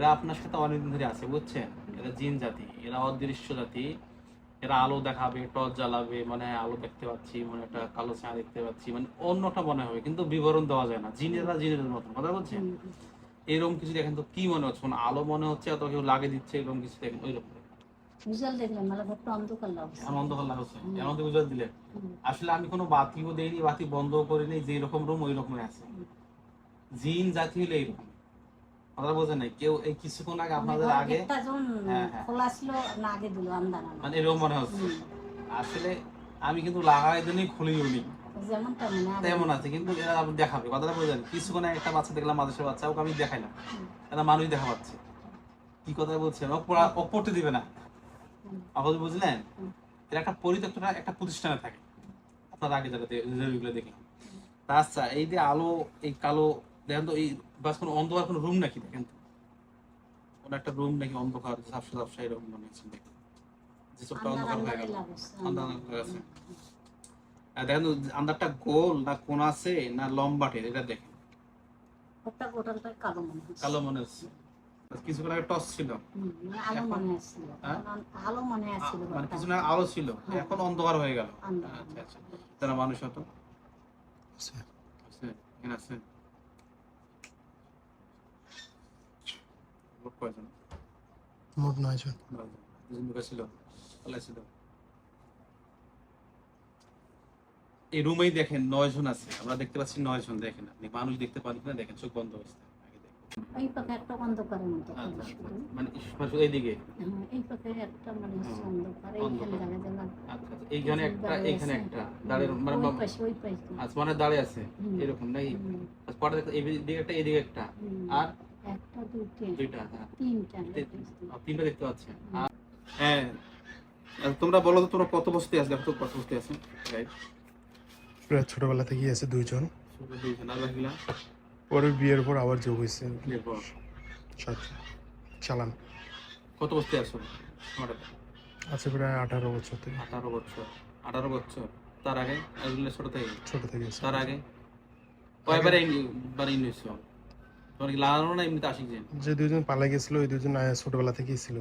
এরা আপনার সাথে অনেকদিন ধরে আছে, বুঝছেন? এরা জিন জাতি, এরা অদৃশ্য জাতি। এরা আলো দেখাবে, টর্চ জ্বালাবে, মানে আলো দেখতে পাচ্ছি, মানে একটা কালো ছায়া দেখতে পাচ্ছি, মানে অন্যটা মনে হবে, কিন্তু বিবরণ দেওয়া যায় না। জিনেরা জিনের মতন, কথা বলছেন? এরকম কিছু দেখেন তো কি মনে হচ্ছে? মানে আলো মনে হচ্ছে, অত কেউ লাগিয়ে দিচ্ছে, এরকম কিছু দেখেন ওইরকম উজাল দেখলাম, মানে ঘরটা অন্ধকার লাগছে। এখন অন্ধকার লাগছে, এমন তো বুঝাতে দিলে। আসলে আমি কোনো বাতিও দেইনি, বাতি বন্ধ করিনি, যে রকম রুম ওই রকমই আছে। জিন জাতি হলে এইরকম, কথা বোঝেন নাই কেউ। এই কিছুক্ষণ আগে আপনাদের আগে খোলা ছিল না, আগে দিল আন্দানা, মানে এরকম মনে হচ্ছে। আসলে আমি কিন্তু লাগাই দিনই খুলিও নি, তেমন আছে, কিন্তু এরা আপনি দেখাবে, কথাটা বোঝেন। কিছুক্ষণ আগে একটা বাচ্চা দেখলাম, মাদ্রাসার বাচ্চা, ওকে আমি দেখাইলাম, এটা মানুষ দেখা পাচ্ছে। কি কথা বলছেন? ও পড়তে দিবে না, আপনি বুঝলেন? এরা একটা পরিত্যক্ত একটা প্রতিষ্ঠানে থাকে, আপনার আগে যেগুলো দেখলাম। আচ্ছা, এই যে আলো, এই কালো, দেখেন তো এই বাস কোনো অন্ধকার কোনো রুম নাকি? দেখেন তো কোনো একটা রুম নাকি অন্ধকার, ঝাপসা ঝাপসা এরকম মনে হচ্ছে, যে চোখটা অন্ধকার হয়ে গেল, অন্ধকার হয়ে গেছে। দেখেন তো আন্দারটা গোল না কোন আছে না লম্বাটে, এটা দেখেন। কালো মনে হচ্ছে। কিছুক্ষণ আগে টস ছিল, মানে কিছু না আলো ছিল, এখন অন্ধকার হয়ে গেল। আচ্ছা আচ্ছা, যারা মানুষ হতো এখানে আছে। মোট কয়জন? মোট 9 জন। ছিল, ছিল। এই রুমেই দেখেন 9 জন আছে, আমরা দেখতে পাচ্ছি 9 জন। দেখেন আপনি মানুষ দেখতে পান কিনা, দেখেন চোখ বন্ধ অবস্থায়। এই পাশে একটা অন্ধকারের মতো, মানে এইদিকে এই পাশে একটা মানে অন্ধকার, এইখানে দেখা যায় না। আচ্ছা, এইখানে একটা, এইখানে একটা দাঁড়িয়ে, মানে ওই পাশে আচ্ছা, মানে দাঁড়িয়ে আছে এরকম নাকি? আচ্ছা, পরে দেখো এইদিকে একটা, এইদিকে একটা, আর একটা দুইটা তিনটা দেখতে পাচ্ছেন। হ্যাঁ, তোমরা বলো তো, তোমরা কত বস্তি আছে? দেখো তো কত বস্তি আছে। রাইট, প্রায় ছোটবেলা থেকেই আছে 2 জন। আর বাকিগুলা পরে বিয়ের পর আবার যোগ হয়েছে। এরপর চালান। কত বস্তি আছো? আছে প্রায় 18 বছর থেকে। 18 বছর। 18 বছর। তার আগে এগুলো ছোট থেকে তার আগে কয়বার ইউনিভার্সিটি তোমার কি লাগানো না এমনিতে আসি? যে 2 জন পালা গেছিল, ওই 2 জন ছোটবেলা থেকেই ছিল।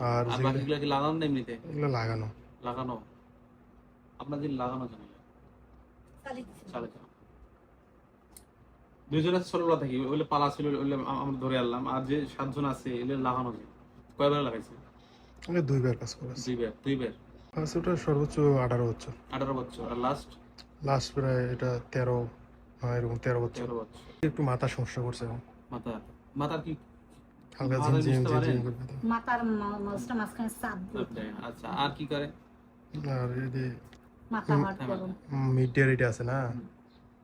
আর বাকিগুলো কি লাগানো না এমনিতে? এগুলো লাগানো। আপনাদের লাগানো জানি চালে 2 জন আছে ছোটবেলা থেকে, ওইগুলো পালা ছিল, ওইগুলো আমরা ধরে আনলাম। আর যে 7 জন আছে এগুলো লাগানো যায়। কয়বার লাগাইছে? 2বার কাজ করেছে। 2বার। ফার্স্ট ওটা সর্বোচ্চ 18 বছর। 18 বছর। আর লাস্ট প্রায় এটা 13, এরকম 13 বছর। একটু মাথা সমস্যা করছে। মাথার কি হালকা মাথার মাঝখানে চাপ দেয়। আচ্ছা, আর কি করে? আর এই যে মাথা মিডিয়ারিটি আছে না,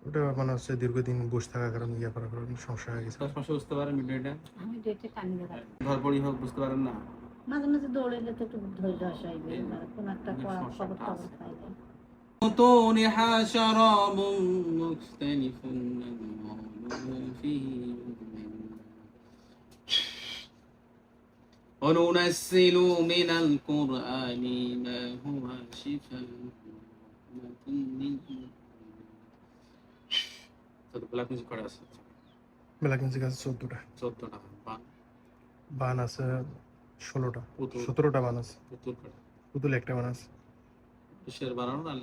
ওটা মানে হচ্ছে দীর্ঘদিন বসে থাকার কারণে করার কারণে সমস্যা হয়ে গেছে। সমস্যা বুঝতে পারেন মিডিয়াটা? আমি ডেটে টানি দেখা ধরপড়ি হোক, বুঝতে পারেন না? মাঝে মাঝে দৌড়াইলে তো একটু ধৈর্য আসে, কোন একটা খবর পাইলে। بطون حشرة مختلف ألوانه فيه وننزل من القرآن ما هو شفاء ব্ল্যাক মিউজিক করা আছে। ব্ল্যাক মিউজিক আছে 14টা। বান আছে 16টা, 17টা বান আছে। পুতুল একটা বান আছে। কিসের বানানো? না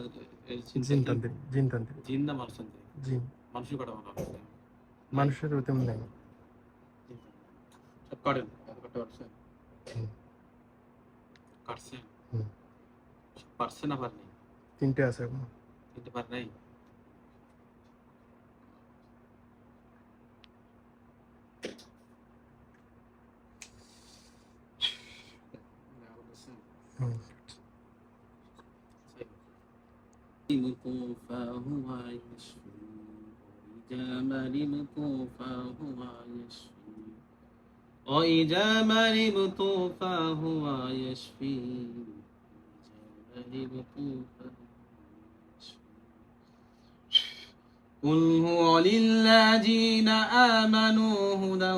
জিন না মানুষতান্ত্রিক? জিন। মানুষের কটা বানানো আছে? মানুষের ওইরকম নেই। সব কাটেন, কাটতে পারছেন? কাটছেন? পারছে না পারনি? 3টে আছে এখন। 3টে পার নাই? فهو يشفي وإذا مرضت فهو يشفي وإذا مرضت فهو يشفي قل هو للذين آمنوا هدى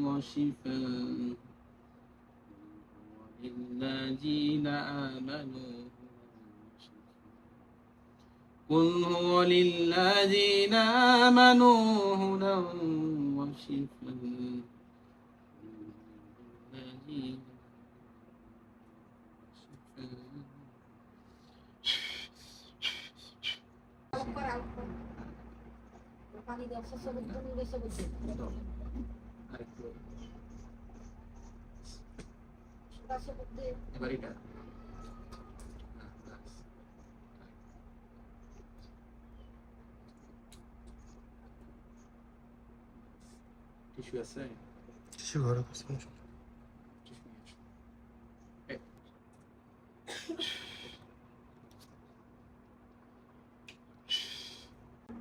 وشفاء للذين آمنوا قل هو للذين آمنوا هدى وشفاء এবার এটা টিস্যু আছে, টিস্যু ঘরে আছে।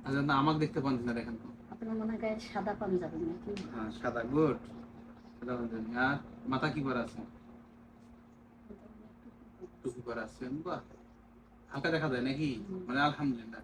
আচ্ছা না, আমাকে দেখতে পান না, দেখেন তো। আপনার মনে হয় গায়ে সাদা পাঞ্জাবি নাকি? হ্যাঁ সাদা, গুড। সাদা পাঞ্জাবি। আর মাথা কি করা আছে? টুপি করা আছে। বাহ, হালকা দেখা যায় নাকি? মানে আলহামদুলিল্লাহ।